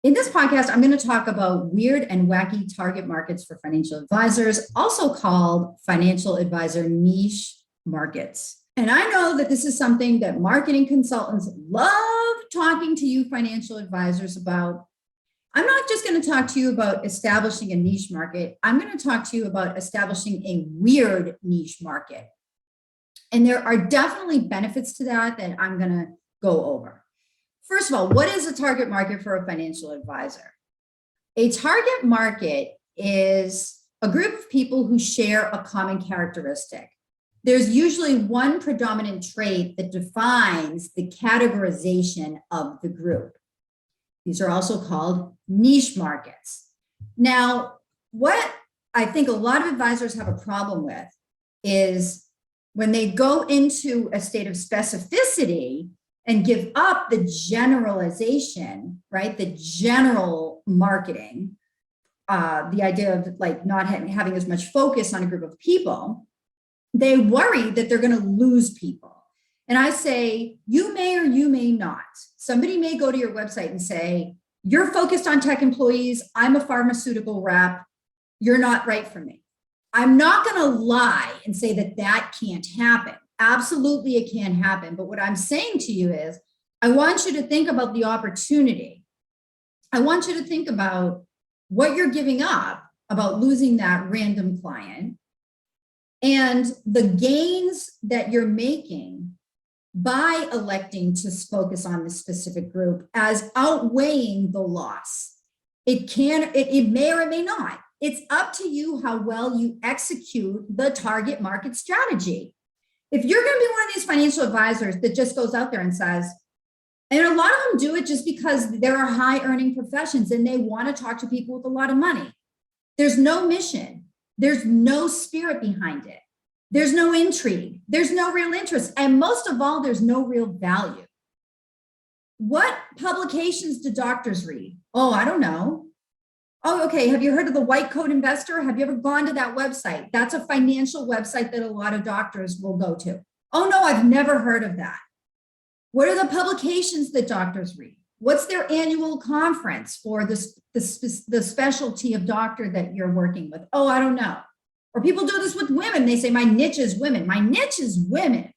In this podcast, I'm going to talk about weird and wacky target markets for financial advisors, also called financial advisor niche markets. And I know that this is something that marketing consultants love talking to you financial advisors about. I'm not just going to talk to you about establishing a niche market. I'm going to talk to you about establishing a weird niche market. And there are definitely benefits to that I'm going to go over. First of all, what is a target market for a financial advisor? A target market is a group of people who share a common characteristic. There's usually one predominant trait that defines the categorization of the group. These are also called niche markets. Now, what I think a lot of advisors have a problem with is when they go into a state of specificity and give up the generalization, right? The general marketing, the idea of like not having as much focus on a group of people, they worry that they're going to lose people. And I say, you may or you may not. Somebody may go to your website and say, you're focused on tech employees. I'm a pharmaceutical rep. You're not right for me. I'm not going to lie and say that that can't happen. Absolutely, it can happen. But what I'm saying to you is, I want you to think about the opportunity. I want you to think about what you're giving up about losing that random client and the gains that you're making by electing to focus on this specific group as outweighing the loss. It may or it may not. It's up to you how well you execute the target market strategy. If you're going to be one of these financial advisors that just goes out there and says, and a lot of them do it just because there are high earning professions and they want to talk to people with a lot of money. There's no mission. There's no spirit behind it. There's no intrigue. There's no real interest. And most of all, there's no real value. What publications do doctors read? Oh, I don't know. Oh, okay. Have you heard of the White Coat Investor? Have you ever gone to that website? That's a financial website that a lot of doctors will go to. Oh, no, I've never heard of that. What are the publications that doctors read? What's their annual conference for the specialty of doctor that you're working with? Oh, I don't know. Or people do this with women. They say, my niche is women. My niche is women.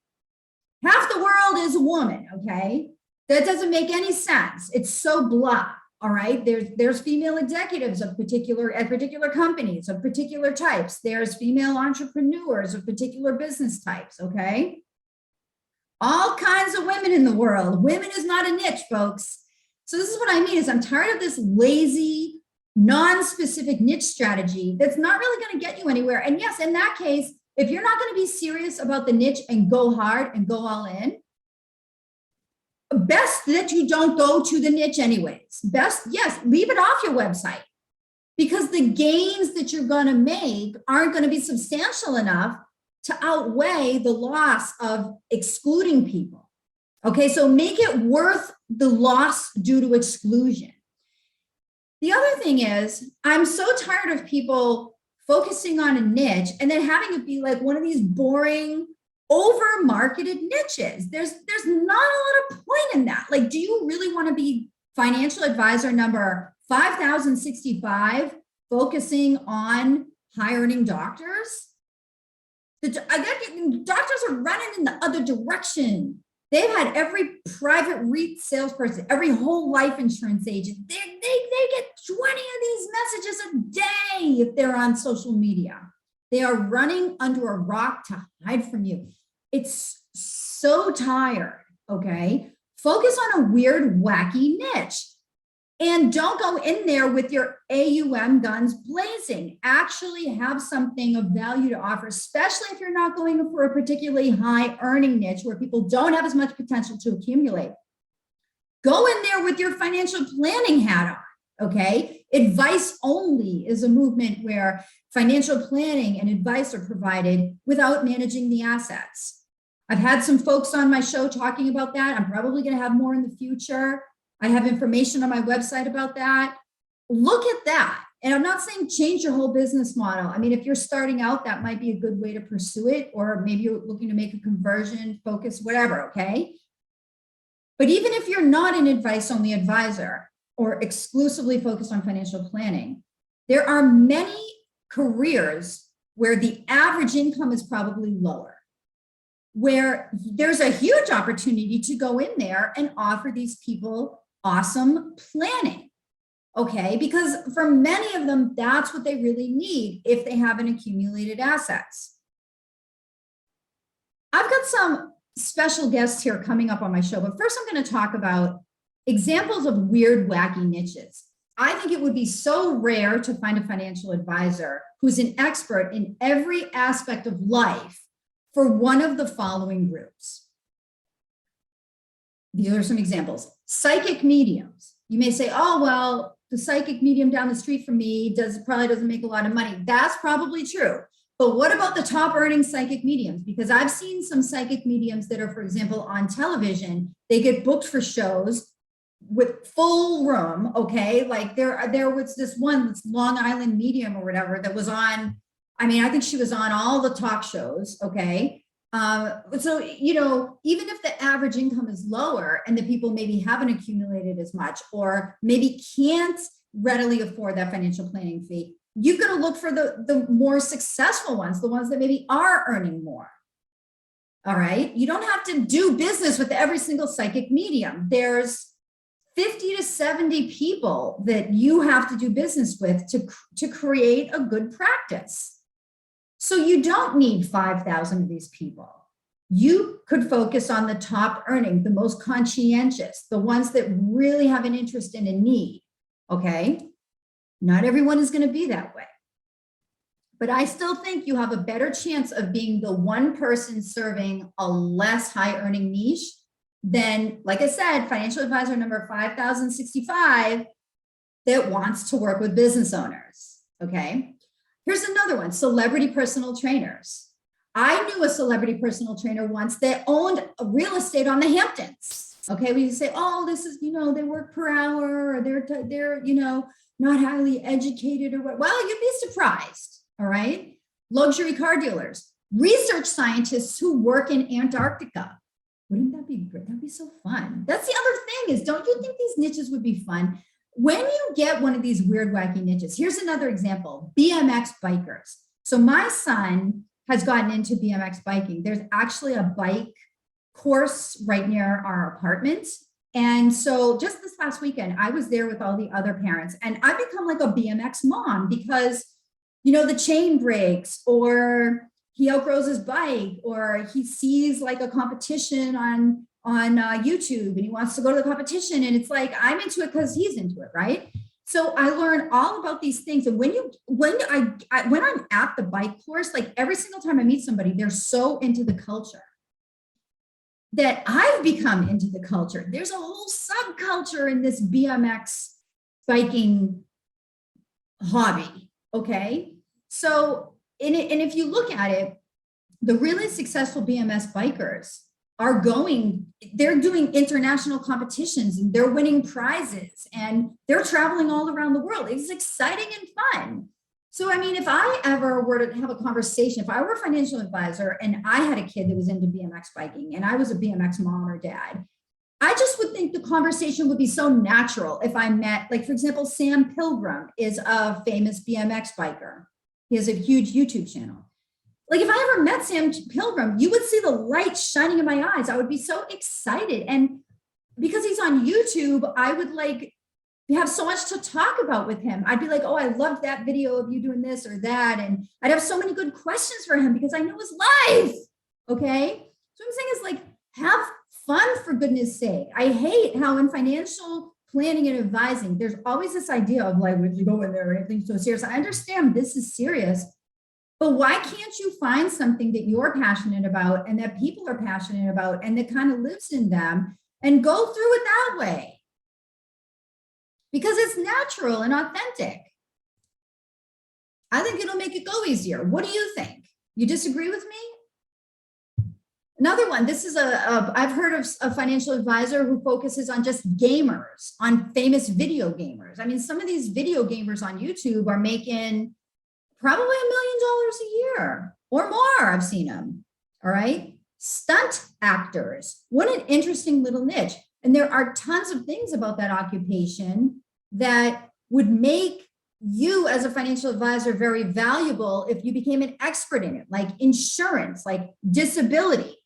Half the world is a woman, okay? That doesn't make any sense. It's so blah. All right, there's female executives of particular companies of particular types. There's female entrepreneurs of particular business types, okay? All kinds of women in the world. Women is not a niche, folks. So this is what I mean is I'm tired of this lazy, non-specific niche strategy that's not really going to get you anywhere. And yes, in that case, if you're not going to be serious about the niche and go hard and go all in, best that you don't go to the niche anyways. Best, yes, leave it off your website because the gains that you're going to make aren't going to be substantial enough to outweigh the loss of excluding people. Okay, so make it worth the loss due to exclusion. The other thing is, I'm so tired of people focusing on a niche and then having it be like one of these boring, over-marketed niches. There's not a lot of point in that. Like, do you really want to be financial advisor number 5,065 focusing on high-earning doctors? Doctors are running in the other direction. They've had every private REIT salesperson, every whole life insurance agent. They get 20 of these messages a day if they're on social media. They are running under a rock to hide from you. It's so tired, okay? Focus on a weird, wacky niche. And don't go in there with your AUM guns blazing. Actually have something of value to offer, especially if you're not going for a particularly high earning niche where people don't have as much potential to accumulate. Go in there with your financial planning hat on, okay? Advice only is a movement where financial planning and advice are provided without managing the assets. I've had some folks on my show talking about that. I'm probably going to have more in the future. I have information on my website about that. Look at that. And I'm not saying change your whole business model. I mean, if you're starting out, that might be a good way to pursue it, or maybe you're looking to make a conversion, focus, whatever, okay? But even if you're not an advice-only advisor, or exclusively focused on financial planning. There are many careers where the average income is probably lower, where there's a huge opportunity to go in there and offer these people awesome planning. Okay, because for many of them, that's what they really need if they haven't accumulated assets. I've got some special guests here coming up on my show, but first I'm going to talk about examples of weird, wacky niches. I think it would be so rare to find a financial advisor who's an expert in every aspect of life for one of the following groups. These are some examples. Psychic mediums. You may say, oh, well, the psychic medium down the street from me probably doesn't make a lot of money. That's probably true. But what about the top earning psychic mediums? Because I've seen some psychic mediums that are, for example, on television, they get booked for shows with full room, okay? Like there was this one, this Long Island medium or whatever that was on, I think she was on all the talk shows, okay? So, even if the average income is lower and the people maybe haven't accumulated as much or maybe can't readily afford that financial planning fee, you've got to look for the more successful ones, the ones that maybe are earning more. All right. You don't have to do business with every single psychic medium. There's 50 to 70 people that you have to do business with to create a good practice. So you don't need 5,000 of these people. You could focus on the top earning, the most conscientious, the ones that really have an interest and a need. Okay. Not everyone is going to be that way. But I still think you have a better chance of being the one person serving a less high earning niche than, like I said, financial advisor number 5065 that wants to work with business owners. Okay. Here's another one, celebrity personal trainers. I knew a celebrity personal trainer once that owned real estate on the Hamptons. Okay. We say, oh, this is, they work per hour or they're, not highly educated or what. Well, you'd be surprised. All right. Luxury car dealers, research scientists who work in Antarctica. Wouldn't that be great? That'd be so fun. That's the other thing is, don't you think these niches would be fun? When you get one of these weird, wacky niches, here's another example, BMX bikers. So my son has gotten into BMX biking. There's actually a bike course right near our apartment. And so just this last weekend, I was there with all the other parents and I become like a BMX mom because, the chain breaks or he outgrows his bike or he sees like a competition on YouTube and he wants to go to the competition. And it's like, I'm into it because he's into it, right? So I learn all about these things. And when I'm at the bike course, like every single time I meet somebody, they're so into the culture that I've become into the culture. There's a whole subculture in this BMX biking hobby, okay? So, and if you look at it, the really successful BMX bikers they're doing international competitions and they're winning prizes and they're traveling all around the world. It's exciting and fun. So, if I ever were to have a conversation, if I were a financial advisor and I had a kid that was into BMX biking and I was a BMX mom or dad, I just would think the conversation would be so natural if I met, like, for example, Sam Pilgrim is a famous BMX biker. He has a huge YouTube channel. Like if I ever met Sam Pilgrim, you would see the light shining in my eyes. I would be so excited. And because he's on YouTube, I would have so much to talk about with him. I'd be like, oh, I loved that video of you doing this or that. And I'd have so many good questions for him because I know his life. Okay. So I'm saying is like, have fun for goodness sake. I hate how in financial planning and advising, there's always this idea of like, would you go in there or anything so serious? I understand this is serious, but why can't you find something that you're passionate about and that people are passionate about and that kind of lives in them and go through it that way? Because it's natural and authentic. I think it'll make it go easier. What do you think? You disagree with me? Another one, this is I've heard of a financial advisor who focuses on just gamers, on famous video gamers. Some of these video gamers on YouTube are making probably $1 million a year or more. I've seen them. All right. Stunt actors. What an interesting little niche. And there are tons of things about that occupation that would make you as a financial advisor very valuable if you became an expert in it, like insurance, like disability,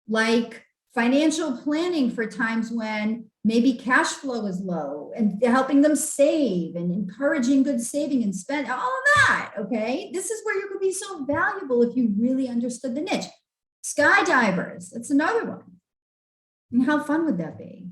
like financial planning for times when maybe cash flow is low, and helping them save and encouraging good saving and spend, all of that. Okay. This is where you could be so valuable if you really understood the niche. Skydivers, that's another one. And how fun would that be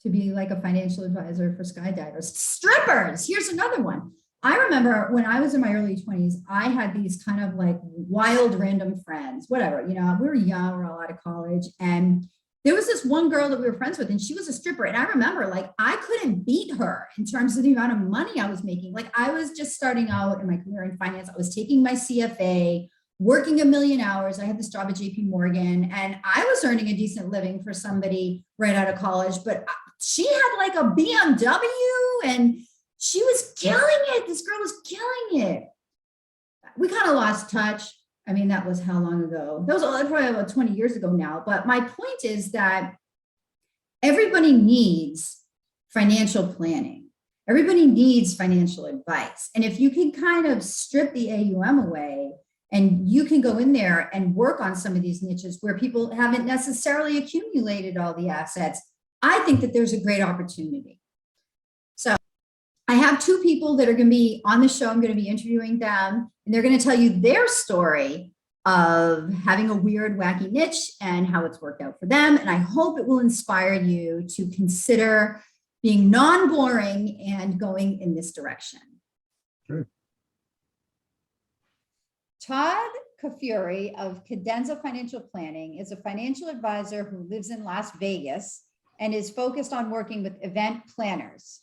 to be like a financial advisor for skydivers? Strippers, here's another one. I remember when I was in my early 20s, I had these kind of like wild random friends, whatever, we were young, we were all out of college. And there was this one girl that we were friends with, and she was a stripper. And I remember like, I couldn't beat her in terms of the amount of money I was making. Like I was just starting out in my career in finance. I was taking my CFA, working 1,000,000 hours. I had this job at JP Morgan, and I was earning a decent living for somebody right out of college, but she had like a BMW and she was killing it. This girl was killing it. We kind of lost touch. I mean, that was how long ago? That was probably about 20 years ago now. But my point is that everybody needs financial planning. Everybody needs financial advice. And if you can kind of strip the AUM away, and you can go in there and work on some of these niches where people haven't necessarily accumulated all the assets, I think that there's a great opportunity. So I have two people that are going to be on the show. I'm going to be interviewing them, and they're going to tell you their story of having a weird, wacky niche and how it's worked out for them. And I hope it will inspire you to consider being non-boring and going in this direction. Sure. Todd Kafuri of Cadenza Financial Planning is a financial advisor who lives in Las Vegas and is focused on working with event planners.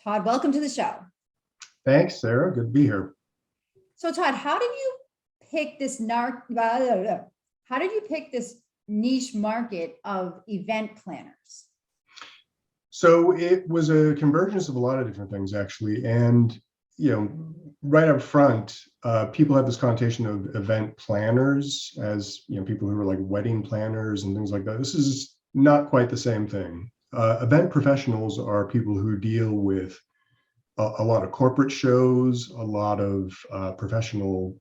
Todd, welcome to the show. Thanks, Sarah. Good to be here. So Todd, how did you pick this niche market of event planners? So it was a convergence of a lot of different things, actually. And, right up front, people have this connotation of event planners as, people who are like wedding planners and things like that. This is not quite the same thing. Event professionals are people who deal with a lot of corporate shows, a lot of professional,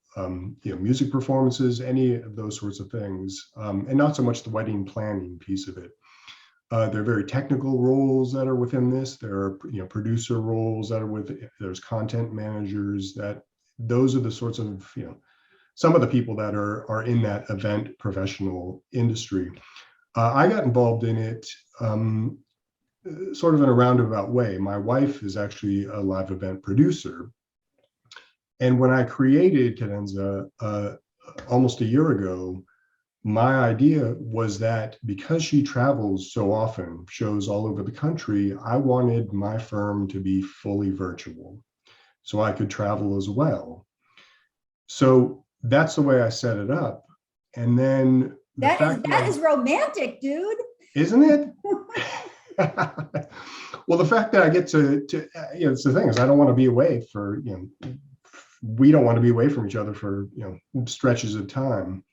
music performances, any of those sorts of things, and not so much the wedding planning piece of it. There are very technical roles that are within this. There are, producer roles that are there's content managers. Those are the sorts of, some of the people that are in that event professional industry. I got involved in it sort of in a roundabout way. My wife is actually a live event producer. And when I created Cadenza almost a year ago, my idea was that because she travels so often, shows all over the country, I wanted my firm to be fully virtual so I could travel as well. So that's the way I set it up. And then that is romantic, dude. Isn't it? Well, the fact that I get to it's the thing is I don't want to be away for, we don't want to be away from each other for, stretches of time.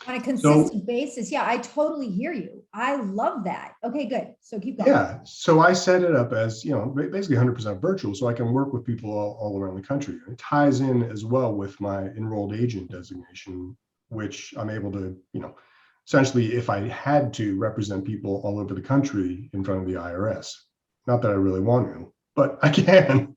On a consistent basis. Yeah, I totally hear you. I love that. Okay, good. So keep going. Yeah. So I set it up as, basically 100% virtual so I can work with people all around the country. It ties in as well with my enrolled agent designation, which I'm able to, essentially, if I had to, represent people all over the country in front of the IRS. Not that I really want to, but I can.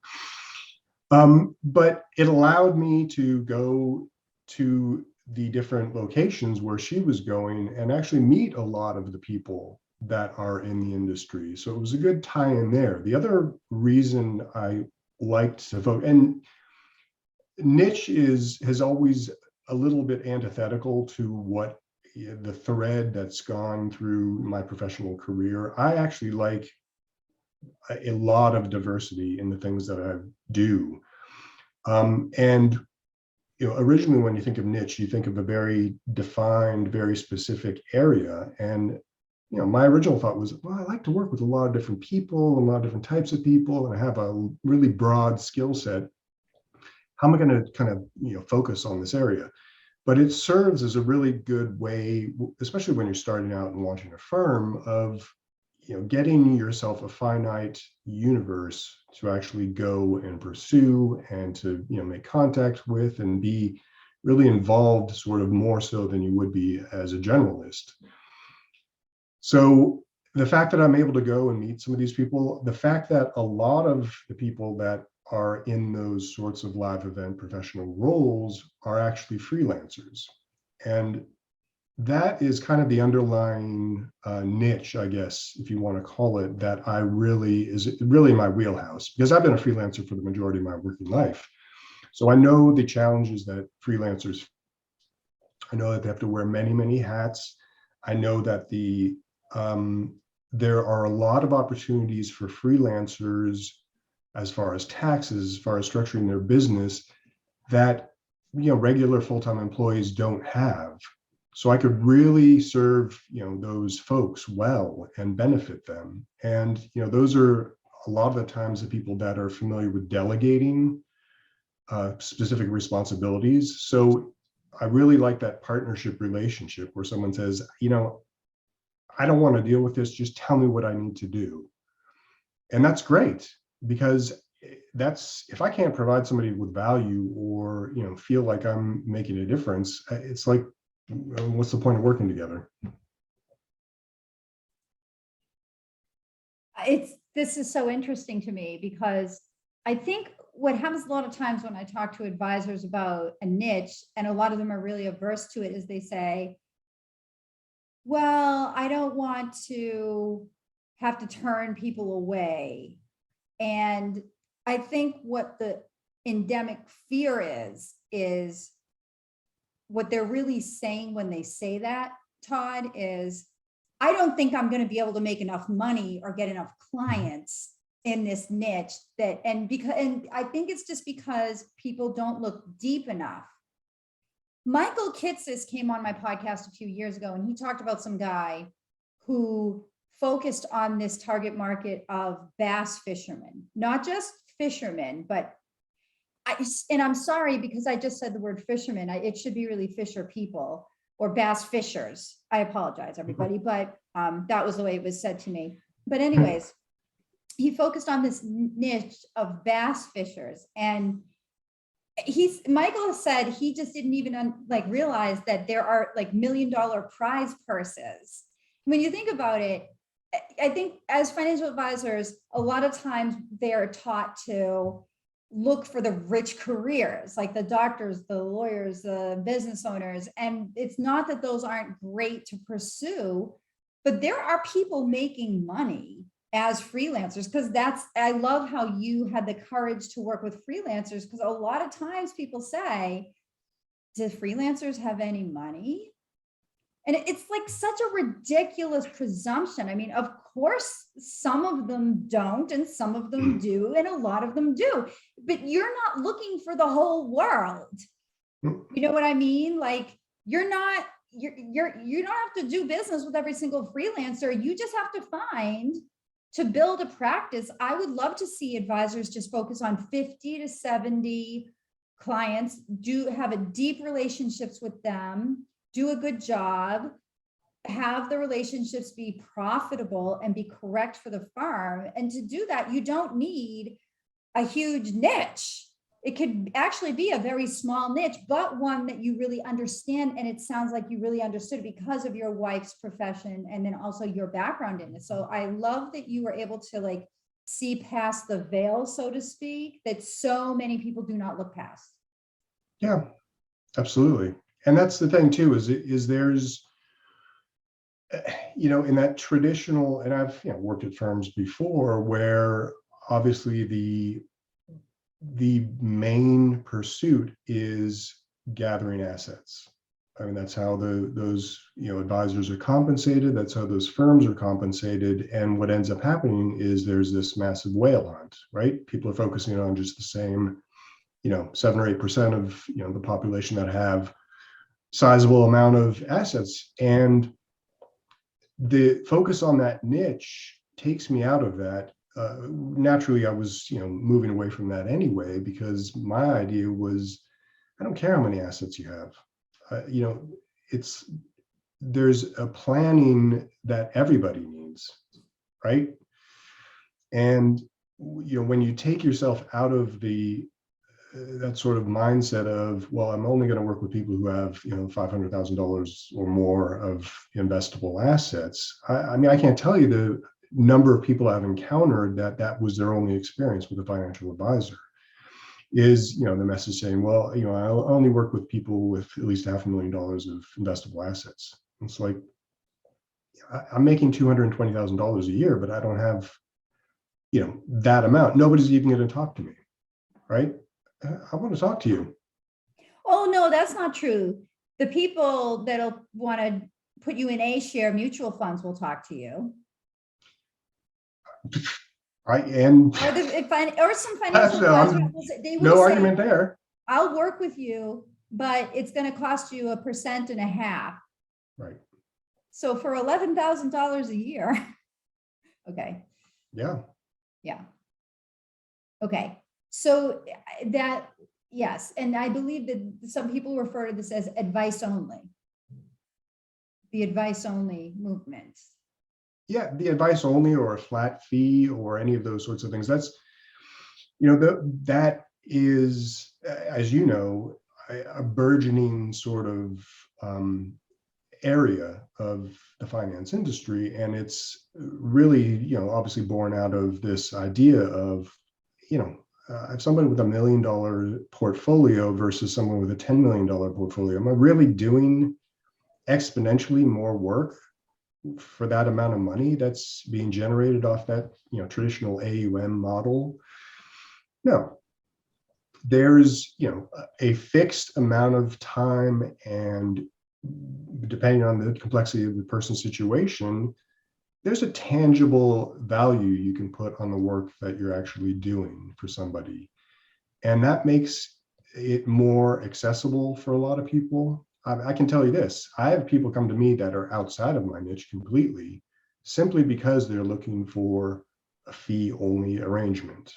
But it allowed me to go to the different locations where she was going and actually meet a lot of the people that are in the industry. So it was a good tie in there. The other reason I liked to vote, and niche has always a little bit antithetical to what the thread that's gone through my professional career. I actually like a lot of diversity in the things that I do. And originally when you think of niche, you think of a very defined, very specific area. And, my original thought was, well, I like to work with a lot of different people, a lot of different types of people, and I have a really broad skill set. How am I going to kind of, focus on this area? But it serves as a really good way, especially when you're starting out and launching a firm, of, getting yourself a finite universe to actually go and pursue and to, make contact with and be really involved, sort of more so than you would be as a generalist. So the fact that I'm able to go and meet some of these people, the fact that a lot of the people that are in those sorts of live event professional roles are actually freelancers. And that is kind of the underlying niche, I guess, if you want to call it, that is really my wheelhouse, because I've been a freelancer for the majority of my working life. So I know the challenges that freelancers, I know that they have to wear many, many hats. I know that there are a lot of opportunities for freelancers as far as taxes, as far as structuring their business, that regular full-time employees don't have. So I could really serve, those folks well and benefit them. And, those are a lot of the times the people that are familiar with delegating specific responsibilities. So I really like that partnership relationship where someone says, I don't want to deal with this. Just tell me what I need to do. And that's great, because if I can't provide somebody with value or, feel like I'm making a difference, it's like, what's the point of working together? This is so interesting to me, because I think what happens a lot of times when I talk to advisors about a niche, and a lot of them are really averse to it, is they say, well, I don't want to have to turn people away. And I think what the endemic fear is what they're really saying when they say that, Todd, is I don't think I'm going to be able to make enough money or get enough clients in this niche and I think it's just because people don't look deep enough. Michael Kitces came on my podcast a few years ago, and he talked about some guy who focused on this target market of bass fishermen, not just fishermen, but I'm sorry, because I just said the word fisherman. It should be really fisher people or bass fishers. I apologize, everybody, but that was the way it was said to me. But anyways, he focused on this niche of bass fishers, and Michael said he just didn't even realize that there are like $1 million prize purses. When you think about it, I think as financial advisors, a lot of times they are taught to look for the rich careers, like the doctors, the lawyers, the business owners. And it's not that those aren't great to pursue, but there are people making money as freelancers, because I love how you had the courage to work with freelancers, because a lot of times people say, do freelancers have any money? And it's like such a ridiculous presumption. I mean, of course, some of them don't, and some of them do, and a lot of them do, but you're not looking for the whole world. You know what I mean? Like, you don't have to do business with every single freelancer. You just have to build a practice. I would love to see advisors just focus on 50 to 70 clients, have a deep relationships with them, do a good job, have the relationships be profitable and be correct for the firm. And to do that, you don't need a huge niche. It could actually be a very small niche, but one that you really understand. And it sounds like you really understood it because of your wife's profession and then also your background in it. So I love that you were able to see past the veil, so to speak, that so many people do not look past. Yeah, absolutely. And that's the thing too, is there's, in that traditional, and I've worked at firms before where obviously the main pursuit is gathering assets. I mean, that's how those advisors are compensated. That's how those firms are compensated. And what ends up happening is there's this massive whale hunt, right? People are focusing on just the same, 7 or 8% of the population that have sizable amount of assets. And the focus on that niche takes me out of that. Naturally, I was, moving away from that anyway, because my idea was, I don't care how many assets you have. There's a planning that everybody needs. right? And when you take yourself out of the that sort of mindset of, well, I'm only going to work with people who have, $500,000 or more of investable assets. I mean, I can't tell you the number of people I've encountered that was their only experience with a financial advisor. Is, the message saying, well, I'll only work with people with at least $500,000 of investable assets. It's like, I'm making $220,000 a year, but I don't have, that amount. Nobody's even going to talk to me, right? I want to talk to you. Oh, no, that's not true. The people that'll want to put you in A-share mutual funds will talk to you. Right. And or some financial advisors, they will no say, argument there. I'll work with you, but it's going to cost you 1.5%. Right. So for $11,000 a year. Okay. Yeah. Yeah. Okay. So that, yes. And I believe that some people refer to this as advice only. The advice only movement. Yeah. The advice only, or a flat fee, or any of those sorts of things. That's, that is, as you know, a burgeoning sort of area of the finance industry. And it's really, obviously born out of this idea of, if somebody with $1 million portfolio versus someone with a $10 million portfolio, am I really doing exponentially more work for that amount of money that's being generated off that, traditional AUM model? No. There's, a fixed amount of time, and depending on the complexity of the person's situation, there's a tangible value you can put on the work that you're actually doing for somebody. And that makes it more accessible for a lot of people. I can tell you this, I have people come to me that are outside of my niche completely, simply because they're looking for a fee-only arrangement.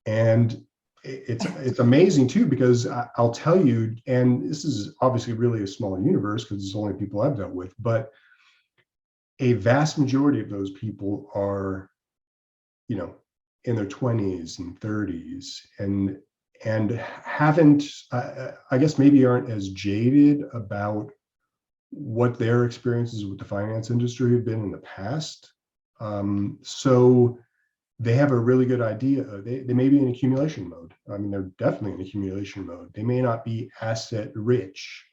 And it's amazing too, because I'll tell you, and this is obviously really a small universe because it's only people I've dealt with, but a vast majority of those people are, in their 20s and 30s, and haven't, I guess maybe aren't as jaded about what their experiences with the finance industry have been in the past. So they have a really good idea. They may be in accumulation mode. I mean, they're definitely in accumulation mode. They may not be asset rich,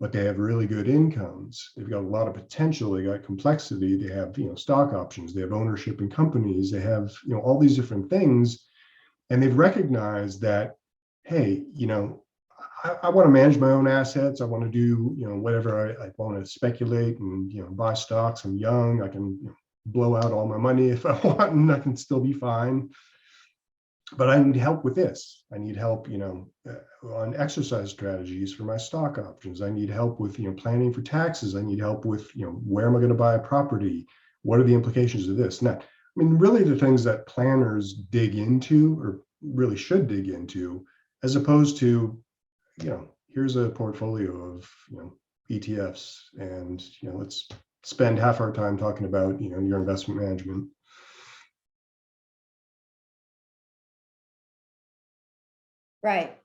but they have really good incomes. They've got a lot of potential. They got complexity. They have, stock options. They have ownership in companies. They have, all these different things. And they've recognized that, hey, I want to manage my own assets. I want to do, whatever. I want to speculate and, buy stocks. I'm young. I can blow out all my money if I want, and I can still be fine. But I need help with this. I need help, on exercise strategies for my stock options. I need help with, planning for taxes. I need help with, where am I going to buy a property? What are the implications of this? And that, I mean, really the things that planners dig into, or really should dig into, as opposed to, here's a portfolio of, ETFs, and, let's spend half our time talking about, your investment management. Right.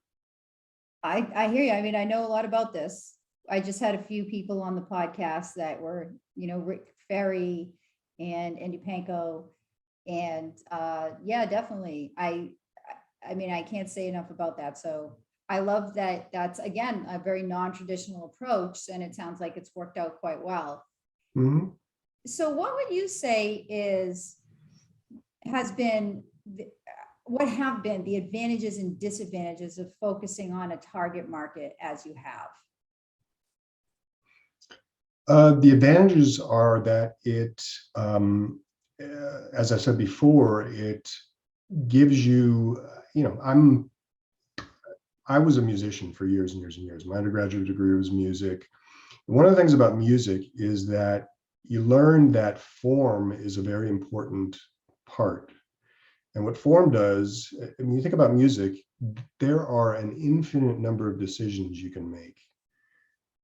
I hear you. I mean, I know a lot about this. I just had a few people on the podcast that were, Rick Ferry and Andy Panko. And yeah, definitely. I mean, I can't say enough about that. So I love that. That's, again, a very non-traditional approach, and it sounds like it's worked out quite well. Mm-hmm. So what would you say what have been the advantages and disadvantages of focusing on a target market as you have? The advantages are that it, as I said before, it gives you, I was a musician for years and years and years. My undergraduate degree was music. One of the things about music is that you learn that form is a very important part. And what form does, when you think about music, there are an infinite number of decisions you can make.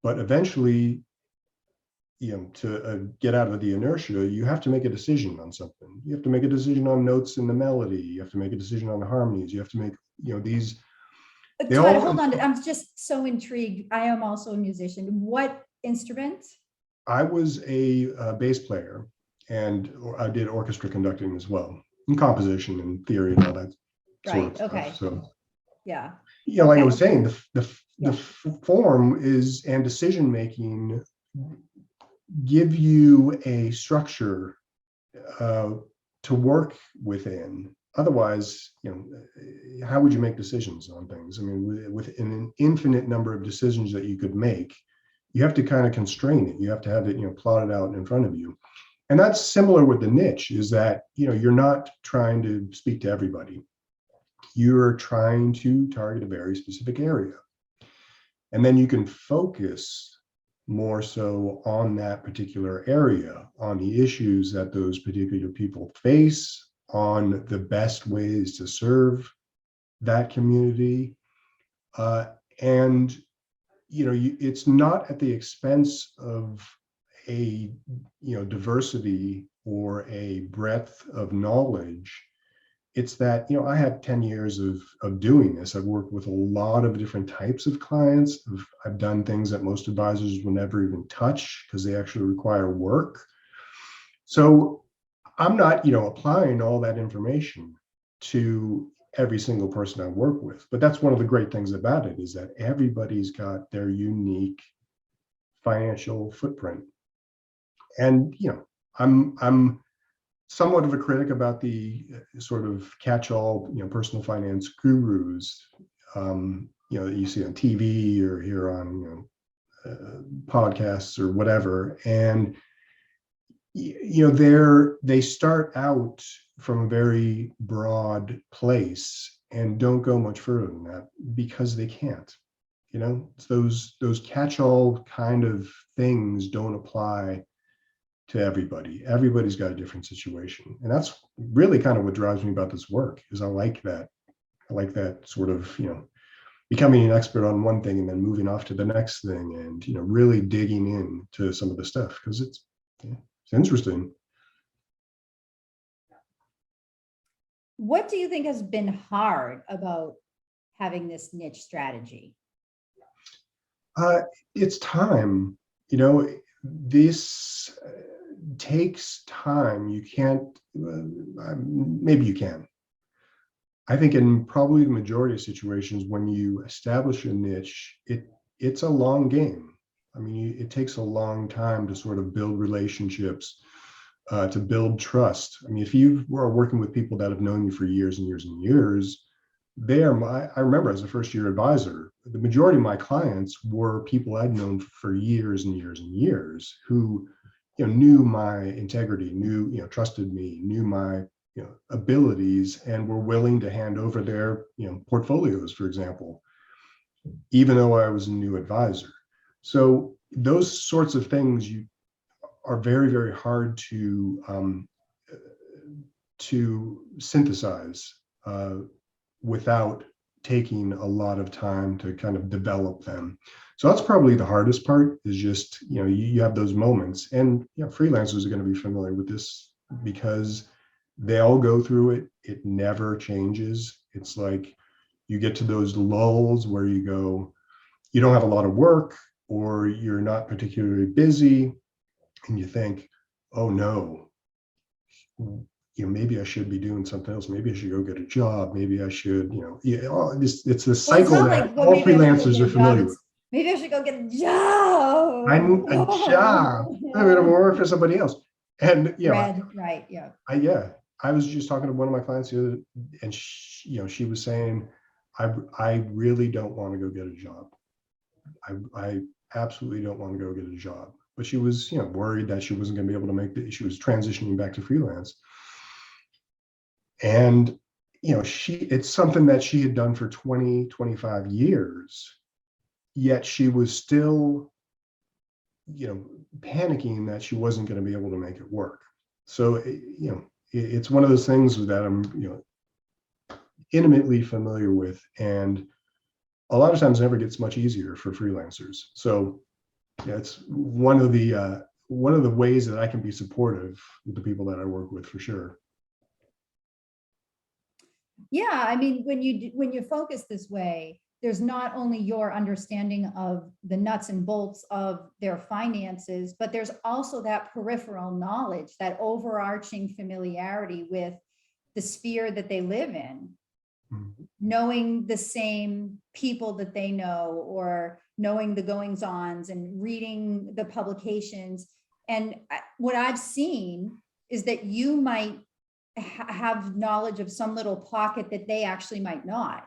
But eventually, to get out of the inertia, you have to make a decision on something. You have to make a decision on notes in the melody. You have to make a decision on the harmonies. You have to make, these. They Todd, all, hold on. I'm just so intrigued. I am also a musician. What instrument? I was a bass player, and I did orchestra conducting as well, and composition and theory and all that sort of stuff. So yeah, like I was saying, the form is, and decision making give you a structure to work within. Otherwise, how would you make decisions on things? I mean, with an infinite number of decisions that you could make, you have to kind of constrain it. You have to have it, plotted out in front of you. And that's similar with the niche, is that, you're not trying to speak to everybody. You're trying to target a very specific area. And then you can focus more so on that particular area, on the issues that those particular people face, on the best ways to serve that community. And, it's not at the expense of a, diversity or a breadth of knowledge. It's that, I have 10 years of doing this. I've worked with a lot of different types of clients. I've done things that most advisors will never even touch because they actually require work. So I'm not, applying all that information to every single person I work with. But that's one of the great things about it, is that everybody's got their unique financial footprint. And, I'm somewhat of a critic about the sort of catch-all, personal finance gurus, that you see on TV or hear on, podcasts or whatever. And, they start out from a very broad place and don't go much further than that because they can't. It's those catch-all kind of things don't apply to everybody. Everybody's got a different situation. And that's really kind of what drives me about this work, is I like that. I like that sort of, becoming an expert on one thing and then moving off to the next thing, and, really digging into some of the stuff, because it's interesting. What do you think has been hard about having this niche strategy? It's time. This takes time. You can't, maybe you can. I think in probably the majority of situations, when you establish a niche, it's a long game. I mean, it takes a long time to sort of build relationships, to build trust. I mean, if you are working with people that have known you for years and years and years, I remember as a first-year advisor, the majority of my clients were people I'd known for years and years and years, who, knew my integrity, trusted me, knew my, abilities, and were willing to hand over their, portfolios, for example, even though I was a new advisor. So those sorts of things are very, very hard to synthesize without taking a lot of time to kind of develop them. So that's probably the hardest part, is just, you have those moments, and freelancers are going to be familiar with this because they all go through it. It never changes. It's like you get to those lulls where you don't have a lot of work, or you're not particularly busy, and you think, oh no, maybe I should be doing something else. Maybe I should go get a job. Maybe I should, it's the cycle that all freelancers are familiar with. Maybe I should go get a job. I'm a job. I'm going to work for somebody else. And, right. Yeah. I was just talking to one of my clients the other, and she was saying, I really don't want to go get a job. I absolutely don't want to go get a job. But she was, worried that she wasn't going to be able to she was transitioning back to freelance. And, it's something that she had done for 20, 25 years, yet she was still, panicking that she wasn't going to be able to make it work. So, it's one of those things that I'm, intimately familiar with, and a lot of times never gets much easier for freelancers. So it's one of the one of the ways that I can be supportive with the people that I work with, for sure. Yeah, I mean, when you focus this way, there's not only your understanding of the nuts and bolts of their finances, but there's also that peripheral knowledge, that overarching familiarity with the sphere that they live in, knowing the same people that they know, or knowing the goings-ons and reading the publications. And what I've seen is that you might have knowledge of some little pocket that they actually might not.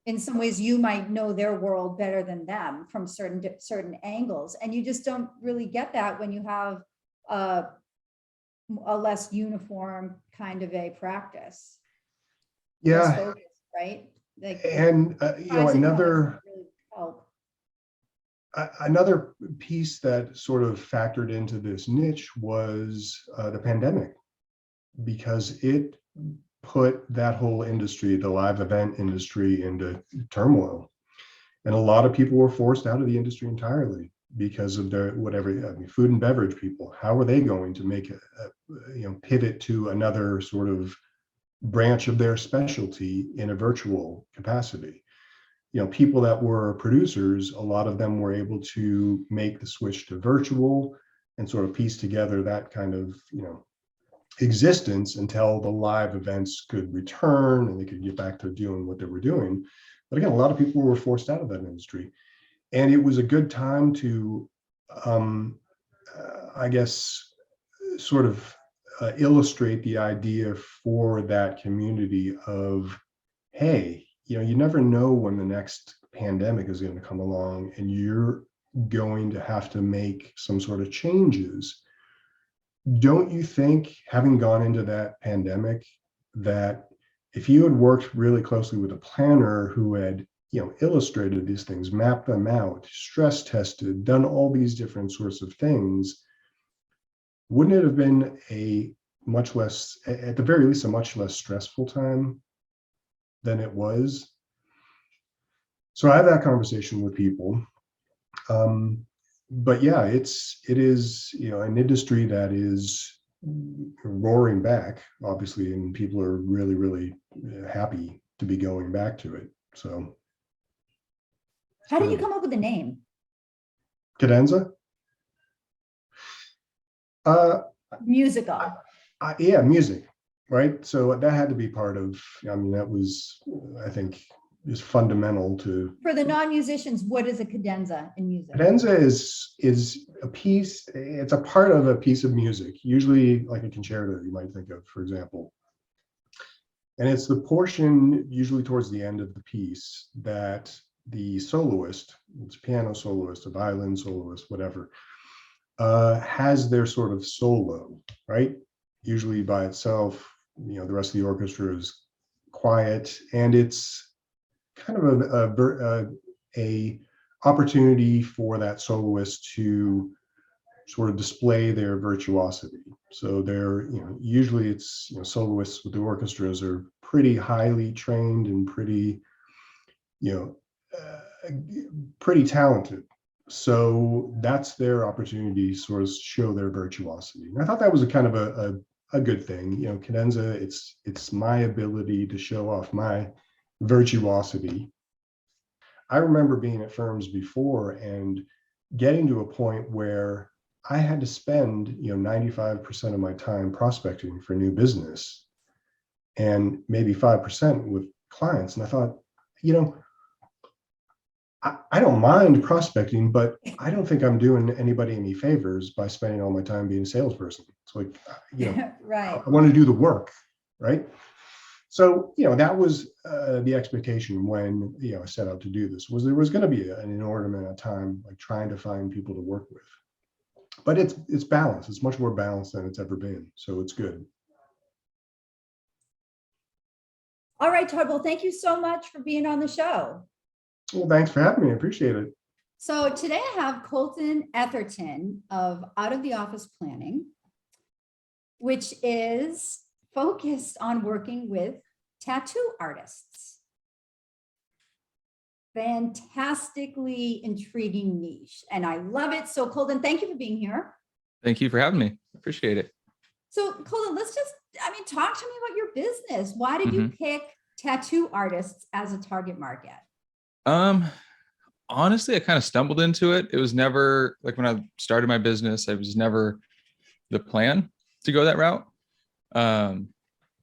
In some ways, you might know their world better than them from certain angles, and you just don't really get that when you have a less uniform kind of a practice. Yeah, focused, right? Like, and another another piece that sort of factored into this niche was the pandemic, because it put that whole industry, the live event industry, into turmoil. And a lot of people were forced out of the industry entirely because of their whatever, I mean, food and beverage people. How are they going to make a pivot to another sort of branch of their specialty in a virtual capacity? People that were producers, a lot of them were able to make the switch to virtual and sort of piece together that kind of, existence until the live events could return and they could get back to doing what they were doing. But again, a lot of people were forced out of that industry. And it was a good time to, I guess, sort of illustrate the idea for that community of, hey, you never know when the next pandemic is going to come along, and you're going to have to make some sort of changes. Don't you think, having gone into that pandemic, that if you had worked really closely with a planner who had, illustrated these things, mapped them out, stress tested, done all these different sorts of things, wouldn't it have been a much less, at the very least, a much less stressful time than it was? So I have that conversation with people. But yeah, it is, an industry that is roaring back, obviously, and people are really, really happy to be going back to it. So how did you come up with the name Cadenza? musical? Yeah, music, right? So that had to be part of, that was, I think, is fundamental to. For the non-musicians, what is a cadenza in music? Cadenza is a piece, it's a part of a piece of music, usually like a concerto you might think of, for example. And it's the portion, usually towards the end of the piece, that the soloist, it's a piano soloist, a violin soloist, whatever, has their sort of solo, right? Usually by itself, the rest of the orchestra is quiet, and it's kind of a opportunity for that soloist to sort of display their virtuosity. So they're, usually it's, soloists with the orchestras are pretty highly trained and pretty, pretty talented. So that's their opportunity to sort of show their virtuosity. And I thought that was a kind of a good thing. Cadenza, it's my ability to show off my virtuosity. I remember being at firms before and getting to a point where I had to spend, 95% of my time prospecting for new business and maybe 5% with clients. And I thought, I don't mind prospecting, but I don't think I'm doing anybody any favors by spending all my time being a salesperson. It's like, right. I want to do the work, right? So, that was the expectation when, I set out to do this, was there was going to be an inordinate amount of time, like trying to find people to work with. But it's balanced. It's much more balanced than it's ever been. So it's good. All right, Todd. Well, thank you so much for being on the show. Well, thanks for having me. I appreciate it. So today I have Colton Etherton of Out of the Office Planning, which is focused on working with tattoo artists. Fantastically intriguing niche, and I love it. So Colton, thank you for being here. Thank you for having me. Appreciate it. So Colin, talk to me about your business. Why did you pick tattoo artists as a target market? Honestly, I kind of stumbled into it. It was never like when I started my business, it was never the plan to go that route.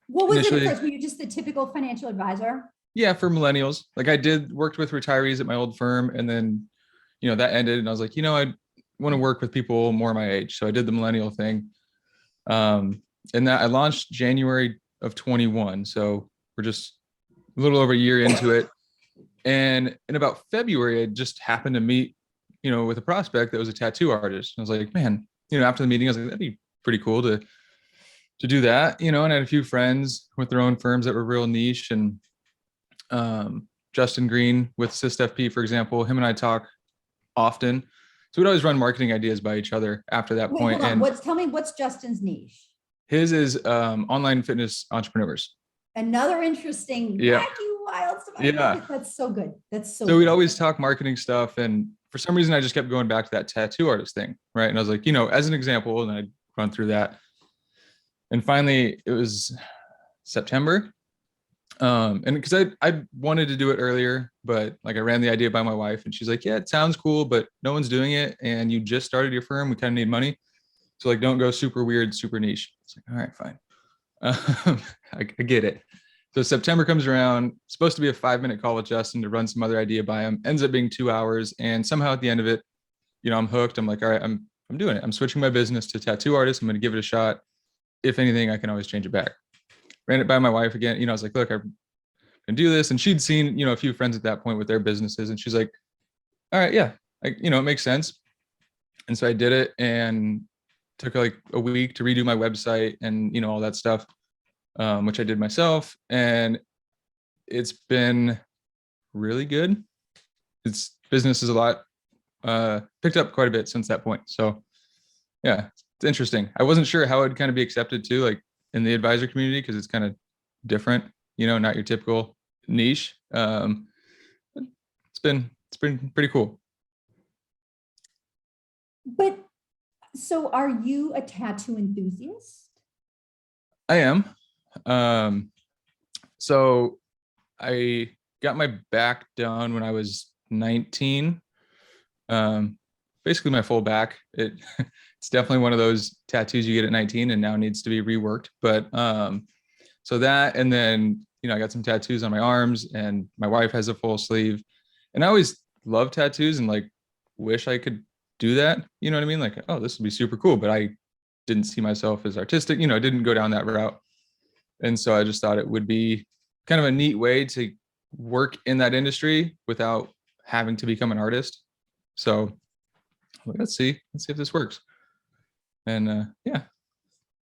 What was it at Initially, first? Were you just the typical financial advisor? yeah, for millennials. Like I did worked with retirees at my old firm, and then that ended, and I was like, I want to work with people more my age. So I did the millennial thing. And that I launched January of 21. So we're just a little over a year into it. And in about February, I just happened to meet, with a prospect that was a tattoo artist. And I was like, man, after the meeting, I was like, that'd be pretty cool to do that, and I had a few friends with their own firms that were real niche. And Justin Green with SysFP, for example, him and I talk often. So we'd always run marketing ideas by each other after that Wait, point. hold on. And Tell me what's Justin's niche? his is online fitness entrepreneurs. Another interesting, wacky, wild stuff. Yeah. That's so good. That's so So we'd good. always talk marketing stuff. And for some reason, I just kept going back to that tattoo artist thing. Right. And I was like, as an example, and I'd run through that. And finally, it was September. And because I wanted to do it earlier, but like I ran the idea by my wife and she's like, yeah, it sounds cool, but no one's doing it. And you just started your firm. We kind of need money. So like, don't go super weird, super niche. It's like, all right, fine. I get it. So September comes around, supposed to be a 5-minute call with Justin to run some other idea by him, ends up being 2 hours. And somehow at the end of it, I'm hooked. I'm like, all right, I'm doing it. I'm switching my business to tattoo artist. I'm going to give it a shot. If anything, I can always change it back. Ran it by my wife again. I was like, look, I can do this. And she'd seen, a few friends at that point with their businesses. And she's like, all right, yeah, it makes sense. And so I did it and took like a week to redo my website and, all that stuff, which I did myself. And it's been really good. Business is a lot, picked up quite a bit since that point. So yeah, it's interesting. I wasn't sure how it'd kind of be accepted too, like in the advisor community, because it's kind of different, not your typical niche. It's been pretty cool. But so are you a tattoo enthusiast? I am. So I got my back done when I was 19. Basically my full back. It's definitely one of those tattoos you get at 19 and now needs to be reworked. But so that, and then I got some tattoos on my arms, and my wife has a full sleeve. And I always love tattoos and like wish I could do that. You know what I mean? Like, oh, this would be super cool. But I didn't see myself as artistic, didn't go down that route. And so I just thought it would be kind of a neat way to work in that industry without having to become an artist. So let's see if this works. And yeah.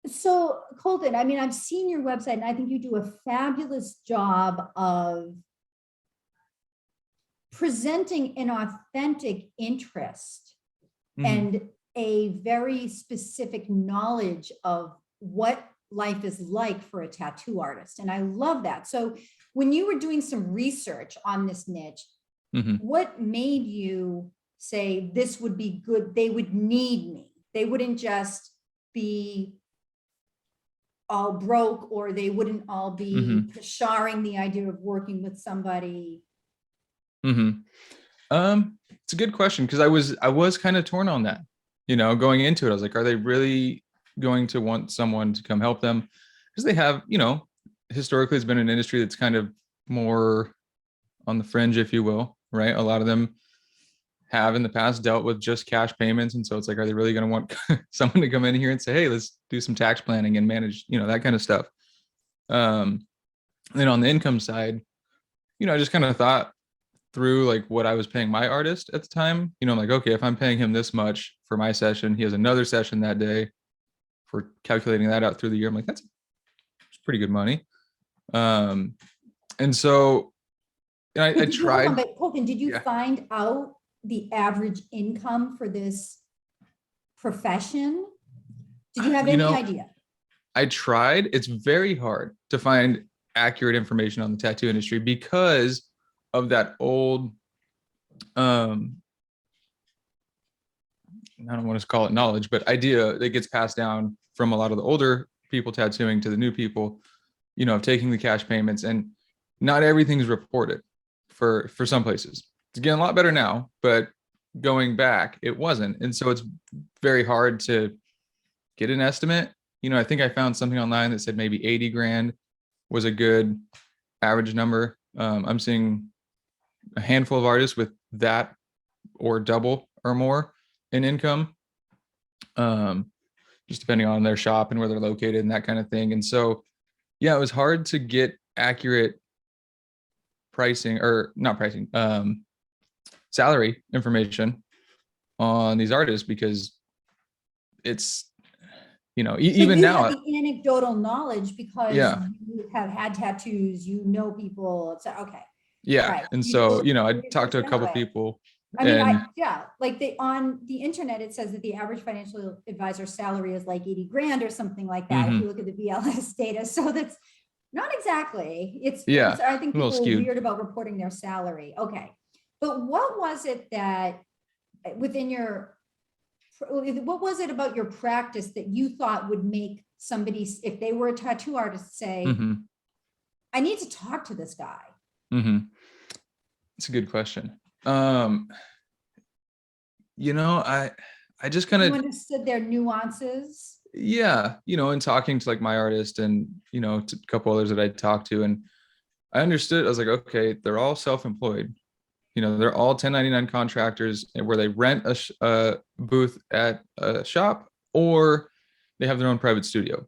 So Colton, I've seen your website and I think you do a fabulous job of presenting an authentic interest and a very specific knowledge of what life is like for a tattoo artist. And I love that. So when you were doing some research on this niche, what made you say this would be good? They would need me. They wouldn't just be all broke, or they wouldn't all be sharing the idea of working with somebody. It's a good question, because I was kind of torn on that, going into it. I was like, are they really going to want someone to come help them? Because they have, historically it's been an industry that's kind of more on the fringe, if you will, right? A lot of them have in the past dealt with just cash payments. And so it's like, are they really going to want someone to come in here and say, hey, let's do some tax planning and manage, that kind of stuff. Then on the income side, I just kind of thought through like what I was paying my artist at the time. I'm like, okay, if I'm paying him this much for my session, he has another session that day, for calculating that out through the year. I'm like, that's pretty good money. And so I tried. But Colton, did you find out the average income for this profession? Did you have any idea? I tried. It's very hard to find accurate information on the tattoo industry because of that old I don't want to call it knowledge, but idea that gets passed down from a lot of the older people tattooing to the new people, of taking the cash payments, and not everything's reported for some places. It's getting a lot better now, but going back, it wasn't. And so it's very hard to get an estimate. I think I found something online that said maybe 80 grand was a good average number. I'm seeing a handful of artists with that or double or more in income, just depending on their shop and where they're located and that kind of thing. And so, yeah, it was hard to get accurate pricing, or not pricing, salary information on these artists, because it's, even you now, have the anecdotal knowledge because Yeah. you have had tattoos, people. It's okay. yeah. Right. And You so, do- I you talked to a that couple way. people. I mean, and like on the internet, it says that the average financial advisor salary is like 80 grand or something like that. If Mhm. you look at the BLS data. So that's not exactly, Yeah, I think a little people are skewed. weird about reporting their salary. Okay. But what was it that what was it about your practice that you thought would make somebody, if they were a tattoo artist, say, Mhm. I need to talk to this guy? It's a good question. I just kind You of, understood their nuances? in talking to like my artist and, to a couple others that I talked to, and I understood. I was like, okay, they're all self-employed. They're all 1099 contractors where they rent a booth at a shop, or they have their own private studio.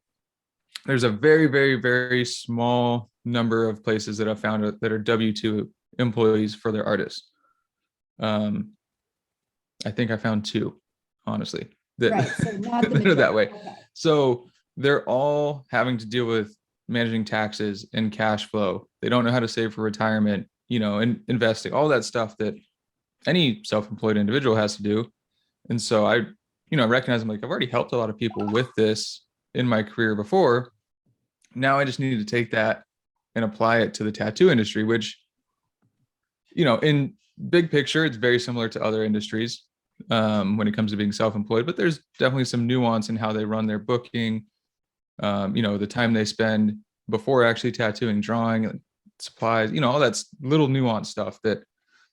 There's a very, very, very small number of places that I've found that are W-2 employees for their artists. I think I found 2, honestly, that, Right, so not the that are that way. majority. Okay. So they're all having to deal with managing taxes and cash flow. They don't know how to save for retirement, and investing, all that stuff that any self-employed individual has to do. And so I recognize, I'm like, I've already helped a lot of people with this in my career before. Now I just need to take that and apply it to the tattoo industry, which, in big picture, it's very similar to other industries when it comes to being self-employed, but there's definitely some nuance in how they run their booking, the time they spend before actually tattooing, drawing, supplies, all that's little nuance stuff that's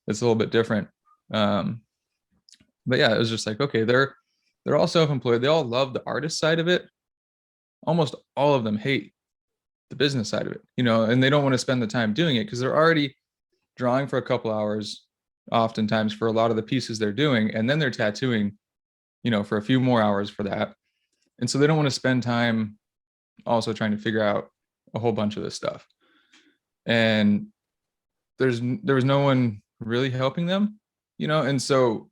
a little bit different. But yeah, it was just like, okay, they're all self-employed. They all love the artist side of it. Almost all of them hate the business side of it, and they don't want to spend the time doing it because they're already drawing for a couple hours, oftentimes for a lot of the pieces they're doing, and then they're tattooing, for a few more hours for that. And so they don't want to spend time also trying to figure out a whole bunch of this stuff. And there was no one really helping them, and so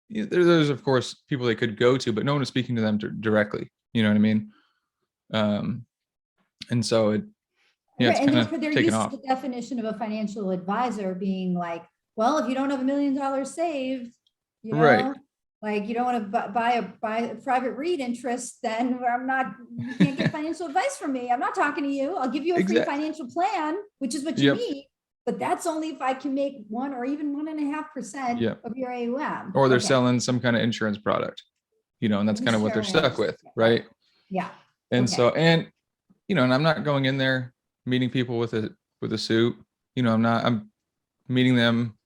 there's of course people they could go to, but no one was speaking to them directly. You know what I mean? And so it's Right, kind of they're taken used off. to the definition of a financial advisor being like, well, if you don't have $1 million saved, Right. like you don't want to buy a private REIT interest, then you can't get financial advice from me. I'm not talking to you. I'll give you a free Exactly. financial plan, which is what you Yep. need. But that's only if I can make 1 or even 1.5% Yep. of your AUM. Or they're Okay. selling some kind of insurance product, and that's kind of what they're stuck with, right? Yeah. And Okay. so, and I'm not going in there meeting people with a suit. I'm meeting them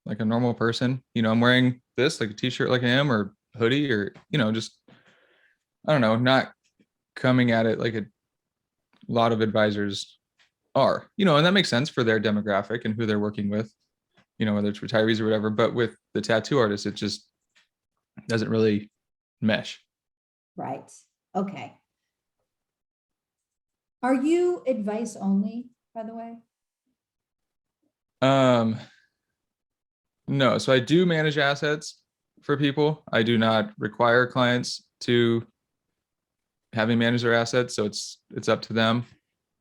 like a normal person. I'm wearing this like a t-shirt like I am, or hoodie, or just, I don't know, not coming at it like a lot of advisors are, and that makes sense for their demographic and who they're working with, whether it's retirees or whatever. But with the tattoo artists, it just doesn't really mesh. Right. Okay. Are you advice only, by the way? No. So I do manage assets for people. I do not require clients to have me manage their assets. So it's up to them.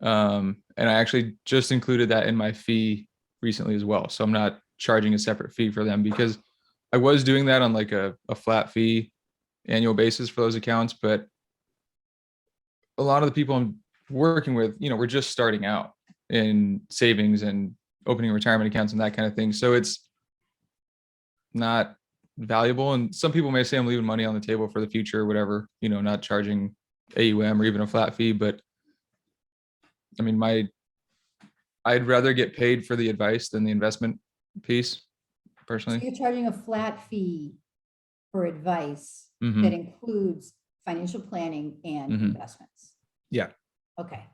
And I actually just included that in my fee recently as well. So I'm not charging a separate fee for them, because I was doing that on like a flat fee annual basis for those accounts. But a lot of the people I'm working with, we're just starting out in savings and opening retirement accounts and that kind of thing. So it's not valuable. And some people may say I'm leaving money on the table for the future or whatever, you know, not charging AUM or even a flat fee. But I mean, I'd rather get paid for the advice than the investment piece, So personally. you're charging a flat fee for advice Mhm. that includes financial planning and Mhm. investments. Yeah. Okay.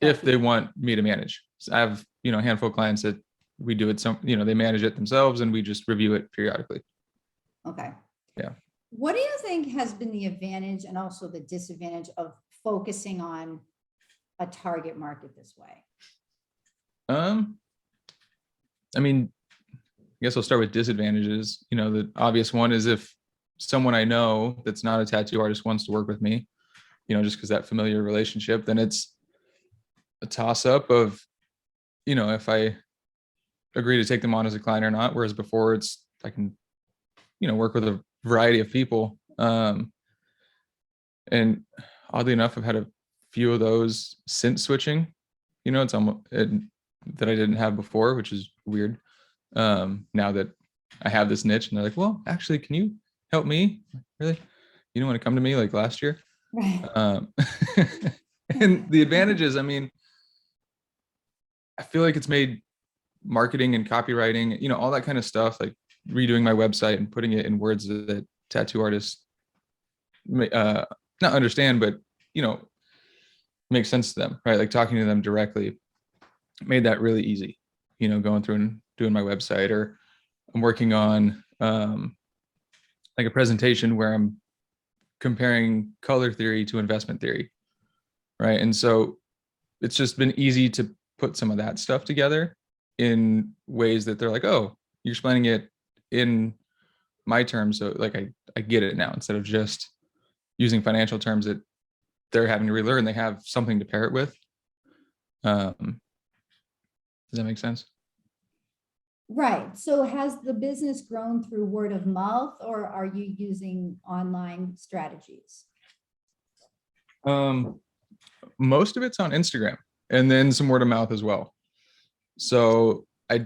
If they want me to manage. So I have, you know, a handful of clients that we do it, some, you know, they manage it themselves and we just review it periodically. Okay. Yeah. What do you think has been the advantage and also the disadvantage of focusing on a target market this way? I mean, I guess I'll start with disadvantages. You know, the obvious one is if someone I know that's not a tattoo artist wants to work with me, you know, just because that familiar relationship, then it's a toss up of, you know, if I agree to take them on as a client or not. Whereas before it's, I can, you know, work with a variety of people. And oddly enough, I've had a few of those since switching, you know, it's almost that I didn't have before, which is weird. Now that I have this niche and they're like, well, actually, can you help me? Really? You don't want to come to me like last year? Right. And the advantages, I mean, I feel like it's made marketing and copywriting, you know, all that kind of stuff, like redoing my website and putting it in words that tattoo artists not understand, but, you know, make sense to them, right? Like talking to them directly made that really easy, you know, going through and doing my website. Or I'm working on like a presentation where I'm comparing color theory to investment theory, right? And so it's just been easy to put some of that stuff together in ways that they're like, oh, you're explaining it in my terms, so like I get it now, instead of just using financial terms that they're having to relearn. They have something to pair it with. Does that make sense? Right. So has the business grown through word of mouth, or are you using online strategies? Most of it's on Instagram and then some word of mouth as well. So I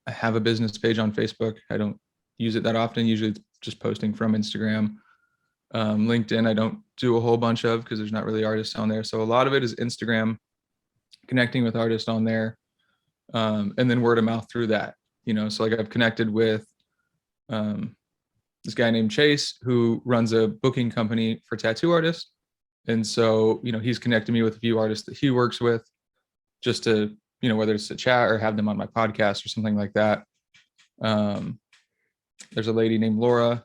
have a business page on Facebook. I don't use it that often. Usually it's just posting from Instagram. LinkedIn, I don't do a whole bunch of because there's not really artists on there. So a lot of it is Instagram, connecting with artists on there, and then word of mouth through that. You know, so like I've connected with this guy named Chase who runs a booking company for tattoo artists. And so, you know, he's connected me with a few artists that he works with, just to, you know, whether it's to chat or have them on my podcast or something like that. There's a lady named Laura,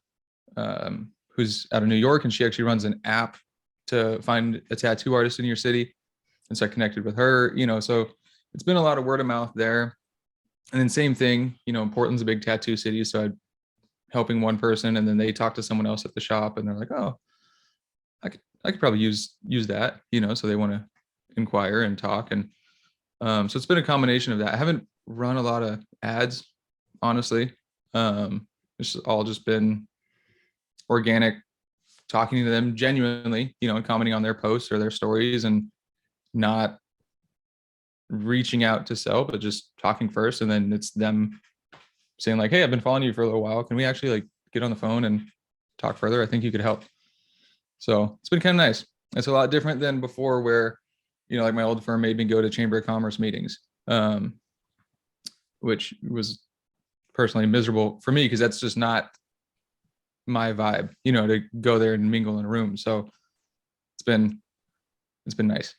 who's out of New York, and she actually runs an app to find a tattoo artist in your city. And so I connected with her, you know, so it's been a lot of word of mouth there. And then same thing, you know, Portland's a big tattoo city. So I'm helping one person and then they talk to someone else at the shop and they're like, oh, I could probably use that, you know, so they want to inquire and talk. And so it's been a combination of that. I haven't run a lot of ads, honestly. It's all just been organic, talking to them genuinely, you know, and commenting on their posts or their stories, and not reaching out to sell, but just talking first. And then it's them saying like, hey, I've been following you for a little while. Can we actually like get on the phone and talk further? I think you could help. So it's been kind of nice. It's a lot different than before where, you know, like my old firm made me go to Chamber of Commerce meetings, which was personally miserable for me because that's just not my vibe, you know, to go there and mingle in a room. So it's been nice.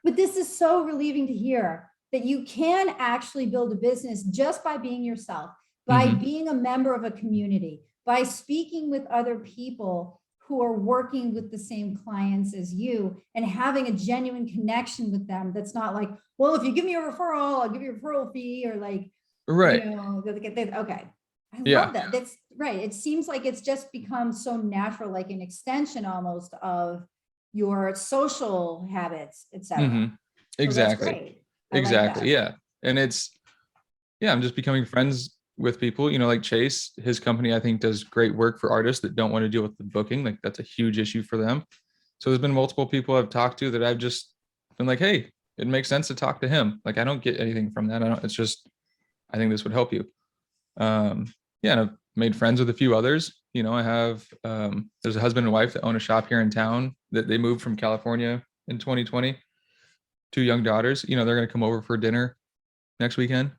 But this is so relieving to hear that you can actually build a business just by being yourself, by being a member of a community, by speaking with other people who are working with the same clients as you and having a genuine connection with them. That's not like, well, if you give me a referral, I'll give you a referral fee, or like, Right. you know, okay. I Yeah. love that. That's right. It seems like it's just become so natural, like an extension almost of your social habits, etc. Exactly. Exactly. Yeah. And I'm just becoming friends with people, you know, like Chase, his company, I think does great work for artists that don't want to deal with the booking. Like that's a huge issue for them. So there's been multiple people I've talked to that I've just been like, hey, it makes sense to talk to him. Like, I don't get anything from that. It's just, I think this would help you. Yeah. And I've made friends with a few others. You know, I have, there's a husband and wife that own a shop here in town that they moved from California in 2020. 2 young daughters, you know, they're going to come over for dinner next weekend.